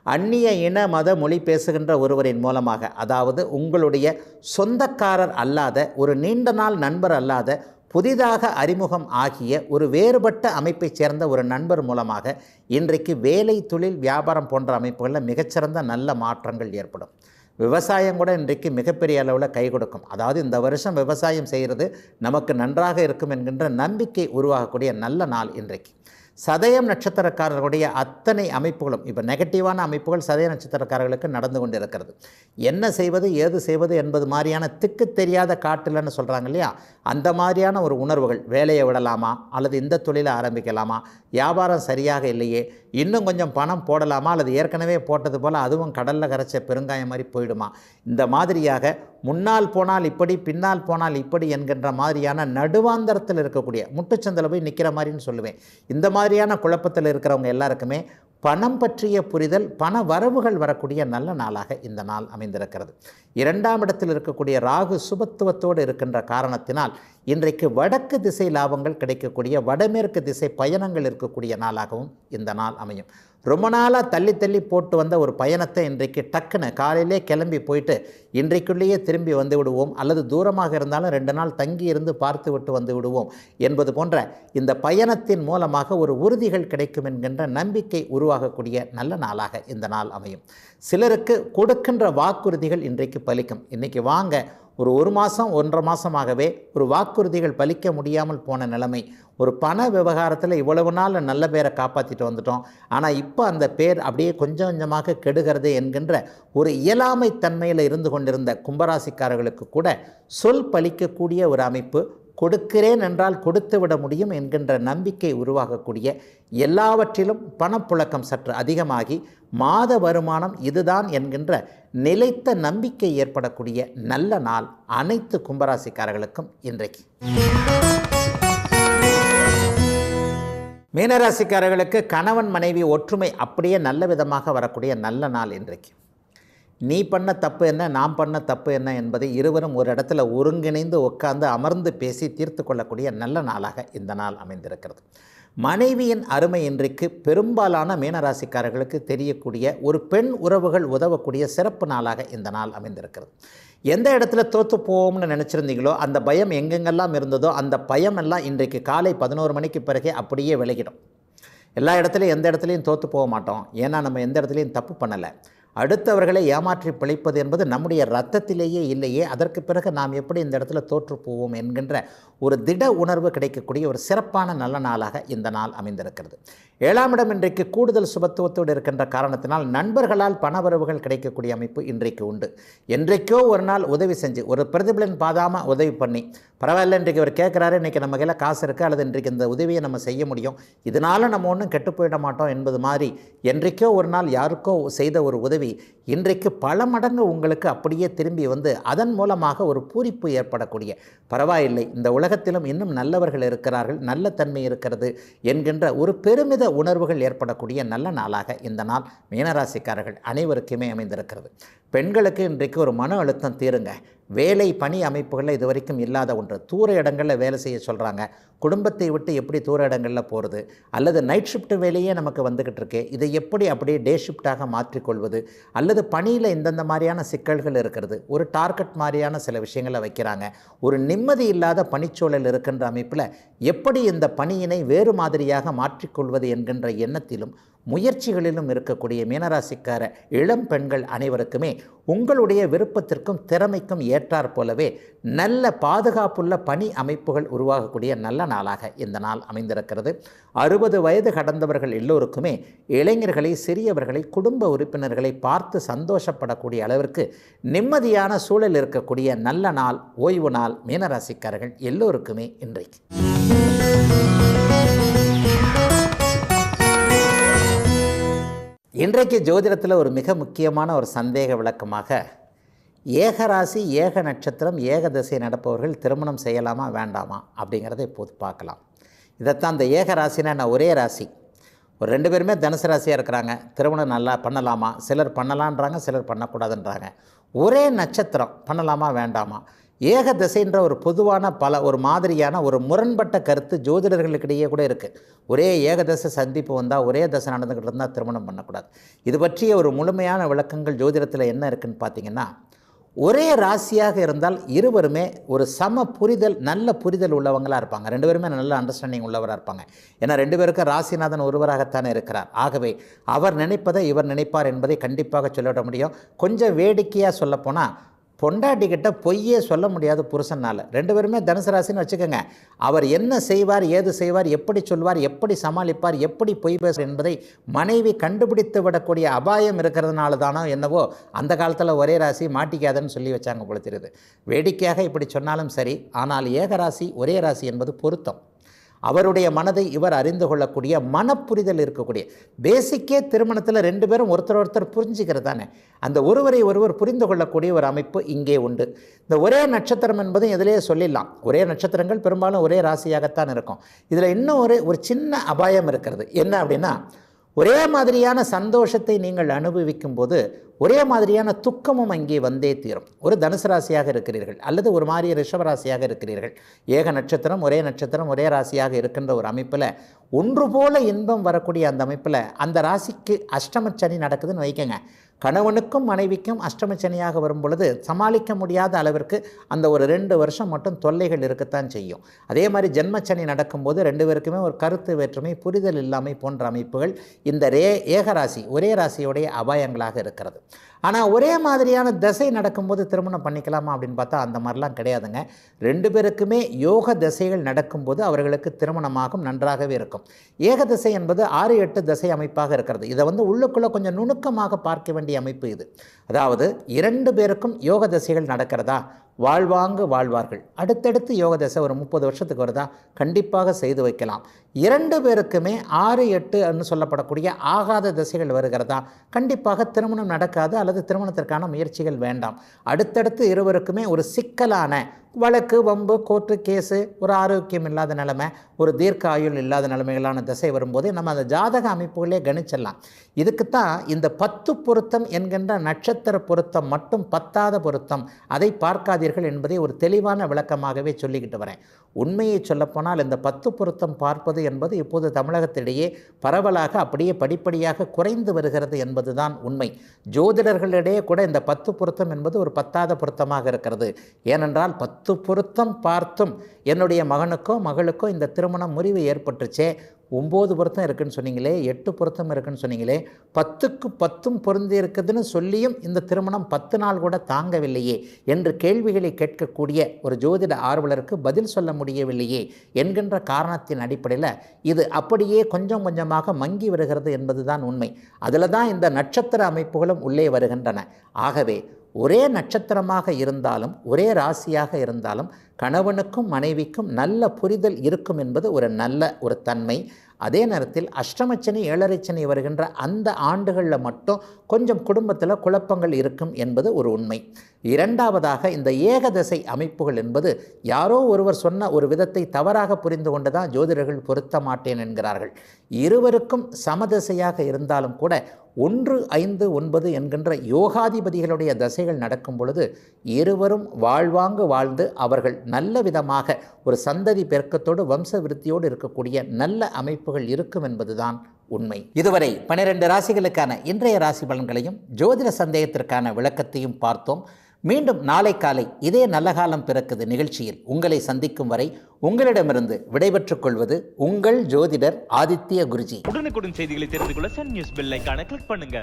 அந்நிய இன மத மொழி பேசுகின்ற ஒருவரின் மூலமாக, அதாவது உங்களுடைய சொந்தக்காரர் அல்லாத, ஒரு நீண்ட நாள் நண்பர் அல்லாத, புதிதாக அறிமுகம் ஆகிய ஒரு வேறுபட்ட அமைப்பைச் சேர்ந்த ஒரு நண்பர் மூலமாக இன்றைக்கு வேலை, தொழில், வியாபாரம் போன்ற அமைப்புகளில் மிகச்சிறந்த நல்ல மாற்றங்கள் ஏற்படும். விவசாயம் கூட இன்றைக்கு மிகப்பெரிய அளவில் கை கொடுக்கும். அதாவது இந்த வருஷம் விவசாயம் செய்கிறது நமக்கு நன்றாக இருக்கும் என்கின்ற நம்பிக்கை உருவாகக்கூடிய நல்ல நாள் இன்றைக்கு. சதயம் நட்சத்திரக்காரர்களுடைய அத்தனை அமைப்புகளும் இப்போ நெகட்டிவான அமைப்புகள் சதய நட்சத்திரக்காரர்களுக்கு நடந்து கொண்டு இருக்கிறது. என்ன செய்வது ஏது செய்வது என்பது மாதிரியான திக்கு தெரியாத காட்டில்னு சொல்கிறாங்க இல்லையா, அந்த மாதிரியான ஒரு உணர்வுகள். வேலையை விடலாமா அல்லது இந்த தொழிலை ஆரம்பிக்கலாமா, வியாபாரம் சரியாக இல்லையே, இன்னும் கொஞ்சம் பணம் போடலாமா அல்லது ஏற்கனவே போட்டது போல் அதுவும் கடலில் கரைச்ச பெருங்காயம் மாதிரி போயிடுமா, இந்த மாதிரியாக முன்னால் போனால் இப்படி பின்னால் போனால் இப்படி என்கின்ற மாதிரியான நடுவாந்தரத்தில் இருக்கக்கூடிய முட்டுச்சந்தில் போய் நிற்கிற மாதிரின்னு சொல்லுவேன். இந்த மாதிரியான குழப்பத்தில் இருக்கிறவங்க எல்லாருக்குமே பணம் பற்றிய புரிதல், பண வரவுகள் வரக்கூடிய நல்ல நாளாக இந்த நாள் அமைந்திருக்கிறது. 2ஆம் இடத்தில் இருக்கக்கூடிய ராகு சுபத்துவத்தோடு இருக்கின்ற காரணத்தினால் இன்றைக்கு வடக்கு திசை லாபங்கள் கிடைக்கக்கூடிய, வடமேற்கு திசை பயணங்கள் இருக்கக்கூடிய நாளாகவும் இந்த நாள் அமையும். ரொம்ப நாளாக தள்ளி தள்ளி போட்டு வந்த ஒரு பயணத்தை இன்றைக்கு டக்குன்னு காலையிலே கிளம்பி போயிட்டு இன்றைக்குள்ளேயே திரும்பி வந்து விடுவோம், அல்லது தூரமாக இருந்தாலும் 2 நாள் தங்கி இருந்து பார்த்து விட்டு வந்து விடுவோம் என்பது போன்ற இந்த பயணத்தின் மூலமாக ஒரு உறுதிகள் கிடைக்கும் என்கின்ற நம்பிக்கை உருவாகக்கூடிய நல்ல நாளாக இந்த நாள் அமையும். சிலருக்கு கொடுக்கின்ற வாக்குறுதிகள் இன்றைக்கு பலிக்கும். இன்றைக்கி வாங்க ஒரு மாதம் 1.5 மாதமாகவே ஒரு வாக்குறுதிகள் பலிக்க முடியாமல் போன நிலைமை. ஒரு பண விவகாரத்தில் இவ்வளவு நாள் நல்ல பேரை காப்பாற்றிட்டு வந்துட்டோம், ஆனால் இப்போ அந்த பேர் அப்படியே கொஞ்சம் கொஞ்சமாக கெடுகிறது என்கின்ற ஒரு இயலாமை தன்மையில் இருந்து கொண்டிருந்த கும்பராசிக்காரர்களுக்கு கூட சொல் பலிக்கக்கூடிய ஒரு அமைப்பு, கொடுக்கிறேன் என்றால் கொடுத்து விட முடியும் என்கின்ற நம்பிக்கை உருவாகக்கூடிய, எல்லாவற்றிலும் பணப்புழக்கம் சற்று அதிகமாகி மாத வருமானம் இதுதான் என்கின்ற நிலைத்த நம்பிக்கை ஏற்படக்கூடிய நல்ல நாள் அனைத்து கும்பராசிக்காரர்களுக்கும் இன்றைக்கு. மீனராசிக்காரர்களுக்கு கணவன் மனைவி ஒற்றுமை அப்படியே நல்ல விதமாக வரக்கூடிய நல்ல நாள் இன்றைக்கு. நீ பண்ண தப்பு என்ன, நான் பண்ண தப்பு என்ன என்பதை இருவரும் ஒரு இடத்துல ஒருங்கிணைந்து உட்கார்ந்து அமர்ந்து பேசி தீர்த்து கொள்ளக்கூடிய நல்ல நாளாக இந்த நாள் அமைந்திருக்கிறது. மனைவியின் அருமை இன்றைக்கு பெரும்பாலான மீனராசிக்காரர்களுக்கு தெரியக்கூடிய ஒரு பெண் உறவுகள் உதவக்கூடிய சிறப்பு நாளாக இந்த நாள் அமைந்திருக்கிறது. எந்த இடத்துல தோற்று போவோம்னு நினச்சிருந்தீங்களோ அந்த பயம் எங்கெங்கெல்லாம் இருந்ததோ அந்த பயம் எல்லாம் இன்றைக்கு காலை 11 மணிக்கு பிறகே அப்படியே விலகிடும். எல்லா இடத்துலையும் எந்த இடத்துலையும் தோற்று போக மாட்டோம், ஏன்னா நம்ம எந்த இடத்துலையும் தப்பு பண்ணலை. அடுத்தவர்களை ஏமாற்றி பிழைப்பது என்பது நம்முடைய இரத்தத்திலேயே இல்லையே, அதற்கு பிறகு நாம் எப்படி இந்த இடத்துல தோற்று போவோம் என்கின்ற ஒரு திட உணர்வு கிடைக்கக்கூடிய ஒரு சிறப்பான நல்ல நாளாக இந்த நாள் அமைந்திருக்கிறது. 7ஆம் இடம் இன்றைக்கு கூடுதல் சுபத்துவத்தோடு இருக்கின்ற காரணத்தினால் நண்பர்களால் பணவரவுகள் கிடைக்கக்கூடிய அமைப்பு இன்றைக்கு உண்டு. என்றைக்கோ ஒரு நாள் உதவி செஞ்சு ஒரு பிரதிபலன் பாதாமல் உதவி பண்ணி, பரவாயில்ல இன்றைக்கு அவர் கேட்குறாரு, இன்றைக்கி நம்ம கையில் காசு இருக்குது, அல்லது இன்றைக்கு இந்த உதவியை நம்ம செய்ய முடியும், இதனால் நம்ம ஒன்றும் கெட்டு போயிட மாட்டோம் என்பது மாதிரி என்றைக்கோ ஒரு நாள் யாருக்கோ செய்த ஒரு உதவி இன்றைக்கு பல மடங்கு உங்களுக்கு அப்படியே திரும்பி வந்து அதன் மூலமாக ஒரு பூரிப்பு ஏற்படக்கூடிய, பரவாயில்லை இந்த உலகத்திலும் இன்னும் நல்லவர்கள் இருக்கிறார்கள், நல்ல தன்மை இருக்கிறது என்கின்ற ஒரு பெருமித உணர்வுகள் ஏற்படக்கூடிய நல்ல நாளாக இந்த நாள் மீனராசிக்காரர்கள் அனைவருக்குமே அமைந்திருக்கிறது. பெண்களுக்கு இன்றைக்கு ஒரு மன அழுத்தம் தீருங்க. வேலை பணி அமைப்புகளில் இது வரைக்கும் இல்லாத ஒன்று. தூர இடங்களில் வேலை செய்ய சொல்கிறாங்க, குடும்பத்தை விட்டு எப்படி தூர இடங்களில் போகிறது, அல்லது நைட் ஷிஃப்ட் வேலையே நமக்கு வந்துக்கிட்டு இருக்கு, இதை எப்படி அப்படியே டே ஷிஃப்டாக மாற்றிக்கொள்வது, அல்லது பணியில் இந்தந்த மாதிரியான சிக்கல்கள் இருக்கிறது, ஒரு டார்கெட் மாதிரியான சில விஷயங்களை வைக்கிறாங்க, ஒரு நிம்மதி இல்லாத பணிச்சூழல் இருக்கின்ற அமைப்பில் எப்படி இந்த பணியினை வேறு மாதிரியாக மாற்றிக்கொள்வது என்கின்ற எண்ணத்திலும் முயற்சிகளிலும் இருக்கக்கூடிய மீனராசிக்கார இளம் பெண்கள் அனைவருக்குமே உங்களுடைய விருப்பத்திற்கும் திறமைக்கும் ஏற்றாற் போலவே நல்ல பாதுகாப்புள்ள பணி அமைப்புகள் உருவாகக்கூடிய நல்ல நாளாக இந்த நாள் அமைந்திருக்கிறது. 60 வயது கடந்தவர்கள் எல்லோருக்குமே இளைஞர்களை, சிறியவர்களை, குடும்ப உறுப்பினர்களை பார்த்து சந்தோஷப்படக்கூடிய அளவிற்கு நிம்மதியான சூழல் இருக்கக்கூடிய நல்ல நாள், ஓய்வு நாள் மீனராசிக்காரர்கள் எல்லோருக்குமே இன்றைக்கு. இன்றைக்கு ஜோதிடத்தில் ஒரு மிக முக்கியமான ஒரு சந்தேக விளக்கமாக, ஏகராசி, ஏக நட்சத்திரம், ஏக திசை நடப்பவர்கள் திருமணம் செய்யலாமா வேண்டாமா அப்படிங்கிறத இப்போது பார்க்கலாம். இதைத்தான் இந்த ஏகராசினா என்ன, ஒரே ராசி, ஒரு 2 பேருமே தனுசு ராசியாக இருக்கிறாங்க, திருமணம் நல்லா பண்ணலாமா, சிலர் பண்ணலான்றாங்க, சிலர் பண்ணக்கூடாதுன்றாங்க. ஒரே நட்சத்திரம் பண்ணலாமா வேண்டாமா, ஏக திசைன்ற ஒரு பொதுவான ஒரு மாதிரியான ஒரு முரண்பட்ட கருத்து ஜோதிடர்களுக்கிடையே கூட இருக்குது. ஒரே ஏகதசை சந்திப்பு வந்தால், ஒரே தசை நடந்துக்கிட்டு இருந்தால் திருமணம் பண்ணக்கூடாது. இது பற்றிய ஒரு முழுமையான விளக்கங்கள் ஜோதிடத்தில் என்ன இருக்குதுன்னு பார்த்தீங்கன்னா, ஒரே ராசியாக இருந்தால் இருவருமே ஒரு சம புரிதல், நல்ல புரிதல் உள்ளவங்களாக இருப்பாங்க. 2 பேருமே நல்ல அண்டர்ஸ்டாண்டிங் உள்ளவராக இருப்பாங்க. ஏன்னா 2 பேருக்கும் ராசிநாதன் ஒருவராகத்தானே இருக்கிறார். ஆகவே அவர் நினைப்பதை இவர் நினைப்பார் என்பதை கண்டிப்பாக சொல்லிவிட முடியும். கொஞ்சம் வேடிக்கையாக சொல்லப்போனால், பொண்டாட்டிக்கிட்ட பொய்யே சொல்ல முடியாது புருஷனால். 2 பேருமே தனுசு ராசின்னு வச்சுக்கோங்க. அவர் என்ன செய்வார், ஏது செய்வார், எப்படி சொல்வார், எப்படி சமாளிப்பார், எப்படி பொய் பேசுவார் என்பதை மனைவி கண்டுபிடித்து விடக்கூடிய அபாயம் இருக்கிறதுனால தானோ என்னவோ அந்த காலத்தில் ஒரே ராசி மாட்டிக்காதன்னு சொல்லி வச்சாங்க போல தெரியுது. வேடிக்கையாக இப்படி சொன்னாலும் சரி, ஆனால் ஏகராசி ஒரே ராசி என்பது பொருத்தம். அவருடைய மனதை இவர் அறிந்து கொள்ளக்கூடிய மனப்புரிதல் இருக்கக்கூடிய பேசிக்கே திருமணத்தில் 2 பேரும் ஒருத்தர் புரிஞ்சுக்கிறது தானே. அந்த ஒருவரை ஒருவர் புரிந்து கொள்ளக்கூடிய ஒரு அமைப்பு இங்கே உண்டு. இந்த ஒரே நட்சத்திரம் என்பதும் இதிலே சொல்லிடலாம். ஒரே நட்சத்திரங்கள் பெரும்பாலும் ஒரே ராசியாகத்தான் இருக்கும். இதில் இன்னும் ஒரு சின்ன அபாயம் இருக்கிறது. என்ன அப்படின்னா, ஒரே மாதிரியான சந்தோஷத்தை நீங்கள் அனுபவிக்கும் போது ஒரே மாதிரியான துக்கமும் அங்கே வந்தே தீரும். ஒரு தனுசு ராசியாக இருக்கிறீர்கள் அல்லது ஒரு மாதிரி ரிஷபராசியாக இருக்கிறீர்கள், ஏக நட்சத்திரம் ஒரே ராசியாக இருக்கின்ற ஒரு அமைப்பில் ஒன்று போல இன்பம் வரக்கூடிய அந்த அமைப்பில் அந்த ராசிக்கு அஷ்டமச்சனி நடக்குதுன்னு வைக்கங்க. கணவனுக்கும் மனைவிக்கும் அஷ்டமச்சனியாக வரும் பொழுது சமாளிக்க முடியாத அளவிற்கு அந்த ஒரு 2 வருஷம் மட்டும் தொல்லைகள் இருக்கத்தான் செய்யும். அதே மாதிரி ஜென்மச்சனி நடக்கும்போது 2 பேருக்குமே ஒரு கருத்து வேற்றுமை, புரிதல் இல்லாமை போன்ற அமைப்புகள் இந்த ஏகராசி ஒரே ராசியோடைய அபாயங்களாக இருக்கிறது. ஆனால் ஒரே மாதிரியான தசை நடக்கும்போது திருமணம் பண்ணிக்கலாமா அப்படின்னு பார்த்தா அந்த மாதிரிலாம் கிடையாதுங்க. 2 பேருக்குமே யோக தசைகள் நடக்கும்போது அவர்களுக்கு திருமணமாகும், நன்றாகவே இருக்கும். ஏக தசை என்பது 6-8 தசை அமைப்பாக இருக்கிறது. இதை உள்ளுக்குள்ளே கொஞ்சம் நுணுக்கமாக பார்க்க வேண்டிய அமைப்பு இது. அதாவது 2 பேருக்கும் யோக தசைகள் நடக்கிறதா, வாழ்வார்கள். அடுத்தடுத்து யோக தசை ஒரு 30 வருஷத்துக்கு வருதா, கண்டிப்பாக செய்து வைக்கலாம். 2 பேருக்குமே 6-8 சொல்லப்படக்கூடிய ஆகாத திசைகள் வருகிறதா, கண்டிப்பாக திருமணம் நடக்காது அல்லது திருமணத்திற்கான முயற்சிகள் வேண்டாம். அடுத்தடுத்து இருவருக்குமே ஒரு சிக்கலான வழக்கு, வம்பு, கோர்ட்டு, கேஸு, ஒரு ஆரோக்கியம் இல்லாத நிலைமை, ஒரு தீர்க்க ஆயுள் இல்லாத நிலைமைகளான திசை வரும்போது நம்ம அந்த ஜாதக அமைப்புகளே கணிச்சிடலாம். இதுக்குத்தான் இந்த 10 பொருத்தம் என்கின்ற நட்சத்திர பொருத்தம் மட்டும் பத்தாத பொருத்தம், அதை பார்க்காதீர்கள் என்பதை ஒரு தெளிவான விளக்கமாகவே சொல்லிக்கிட்டு வரேன். உண்மையை சொல்லப்போனால் இந்த 10 பொருத்தம் பார்ப்பது என்பது இப்போது தமிழகத்திடையே பரவலாக அப்படியே படிப்படியாக குறைந்து வருகிறது என்பதுதான் உண்மை. ஜோதிடர்களிடையே கூட இந்த 10 பொருத்தம் என்பது ஒரு பத்தாத பொருத்தமாக இருக்கிறது. ஏனென்றால் 10 பொருத்தம் பார்த்தும் என்னுடைய மகனுக்கோ மகளுக்கோ இந்த திருமணம் முறிவு ஏற்பட்டுச்சே, 9 பொருத்தம் இருக்குன்னு சொன்னீங்களே, 8 பொருத்தம் இருக்குன்னு சொன்னீங்களே, 10க்கு 10ம் பொருந்தி இருக்குதுன்னு சொல்லியும் இந்த திருமணம் 10 நாள் கூட தாங்கவில்லையே என்று கேள்விகளை கேட்கக்கூடிய ஒரு ஜோதிட ஆர்வலருக்கு பதில் சொல்ல முடியவில்லையே என்கின்ற காரணத்தின் அடிப்படையில் இது அப்படியே கொஞ்சம் கொஞ்சமாக மங்கி வருகிறது என்பதுதான் உண்மை. அதில் தான் இந்த நட்சத்திர அமைப்புகளும் உள்ளே வருகின்றன. ஆகவே ஒரே நட்சத்திரமாக இருந்தாலும் ஒரே ராசியாக இருந்தாலும் கணவனுக்கும் மனைவிக்கும் நல்ல புரிதல் இருக்கும் என்பது ஒரு தன்மை. அதே நேரத்தில் அஷ்டமச்சனி 7.5 சனி வருகின்ற அந்த ஆண்டுகளில் மட்டும் கொஞ்சம் குடும்பத்தில் குழப்பங்கள் இருக்கும் என்பது ஒரு உண்மை. இரண்டாவதாக இந்த ஏகதசை அமைப்புகள் என்பது யாரோ ஒருவர் சொன்ன ஒரு விதத்தை தவறாக புரிந்து கொண்டு தான் ஜோதிடர்கள் பொருத்த மாட்டேன் என்கிறார்கள். இருவருக்கும் சமதசையாக இருந்தாலும் கூட 1, 5, 9 என்கின்ற யோகாதிபதிகளுடைய தசைகள் நடக்கும் பொழுது இருவரும் வாழ்ந்து அவர்கள் நல்ல விதமாக ஒரு சந்ததி பெருக்கத்தோடு வம்ச விருத்தியோடு இருக்கக்கூடிய நல்ல அமைப்புகள் இருக்கும் என்பதுதான் உண்மை. இதுவரை 12 ராசிகளுக்கான இன்றைய ராசி பலன்களையும் ஜோதிட சந்தேகத்திற்கான விளக்கத்தையும் பார்த்தோம். மீண்டும் நாளை காலை இதே நல்ல காலம் பிறக்குது நிகழ்ச்சியில் உங்களை சந்திக்கும் வரை உங்களிடமிருந்து விடைபெற்றுக் கொள்வது உங்கள் ஜோதிடர் ஆதித்ய குருஜி. உடனுக்குடன் செய்திகளை தெரிந்து கொள்ள சன் நியூஸ் பெல் ஐகானை கிளிக் பண்ணுங்க.